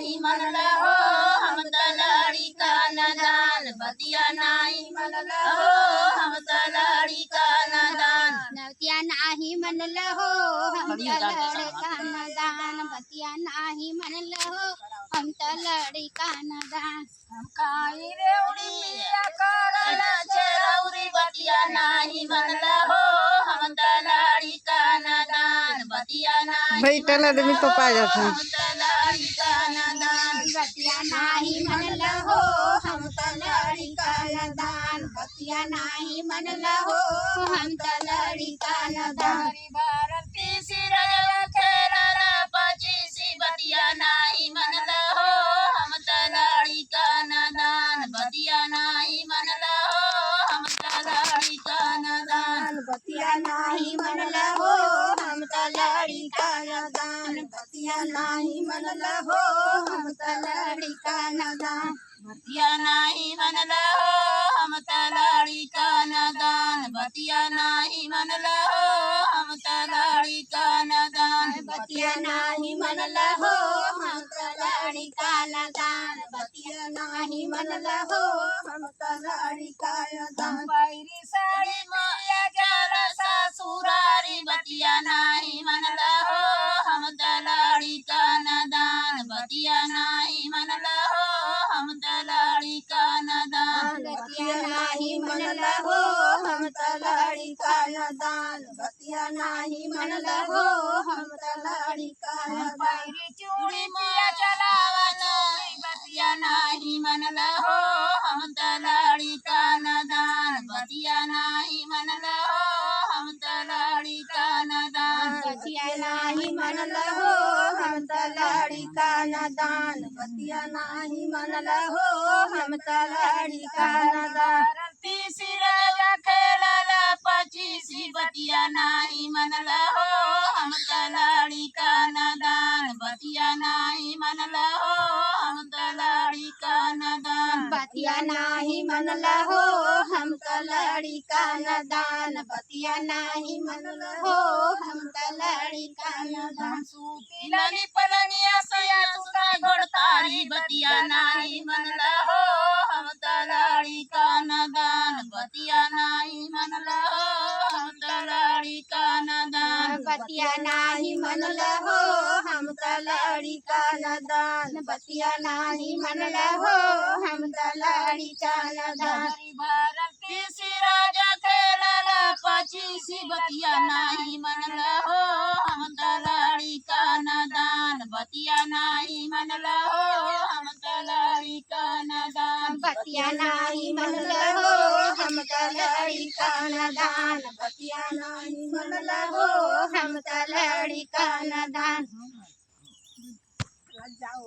नाही म्हणलं हो हम तलाडी का नदान बतिया नाही म्हणलं हो हम तलाडी का नदान नवतिया नाही म्हणलं हो हम तलाडी का नदान बतिया नाही म्हणलं हो हम तलाडी का नदान हम काही रेवडी मिया करल चरौरी बतिया नाही म्हणलं हो हम तलाडी का नदान बतिया नाही भाई टला दे मी तो पाया था हम तलाडी का नदान बतिया नाही म्हणलं हो हम तलाडी का नदान बतिया नाही म्हणलं हो हम तलाडी का नदान भारती सिरया खेळला पाचीसी बतिया नाही म्हणलं हो हम तलाडी का नदान बतिया नाही म्हणलं हो हम तलाडी का नदान बतिया नाही म्हणलं हो हम तलाडी का नदान बतिया नाही म्हणलं हो हम तलाडी का नदान बतिया नाही म्हणलं हो हम तलाडी का नदान बतिया नाही म्हणलं हो हम तलाडी का नदान बतिया नाही म्हणलं हो हम तलाडी का नदान बतिया नाही म्हणलं हो हम तलाडी का नदान पायरी साडी माया जाला सासुरारी बतिया नाही म्हणलं हो हम तलाडी का नदान बतिया नाही म्हणलं हो हम तलाडी का नदान बतिया नाही म्हणलं हो हम तलाडी का नदान बतिया नाही म्हणलं हो हम तलाडी का नदान पायरी चुडी माया चलावन बतिया नाही म्हणलं हो हम तलाडी का नदान बतिया नाही म्हणलं हो हम तलाडी का नदान बतिया नाही म्हणलं हो हम तलाडी का नदान बतिया नाही म्हणलं हो हम तलाडी का नदान तिसऱ्या खेळाला पाचीसी बतिया नाही म्हणलं हो हम तलाडी का नदान बतिया नाही म्हणलं हो हम तलाडी का नदान बतिया नाही म्हणलं हो हम तलाडी का नदान बतिया नाही म्हणलं हो हम तलाडी का नदान सुतीलानी पलनी असया सुता घोडतारी बतिया नाही म्हणलं हो हम तलाडी का नदान बतिया नाही म्हणलं हो हम तलाडी का नदान बतिया नाही म्हणलं हो हम तलाडी का नदान बतिया नाही म्हणलं हो हम तलाडी का नदान भारती राजा खेळाला पाचीसी बतिया नाही म्हणलं हो हम तलाडी का नदान बतिया नाही म्हणलं हो हम तलाडी का नदान बतिया नाही म्हणलं हो हम तलाडी का नदान बतिया नाही म्हणलं हो हम तलाडी का नदान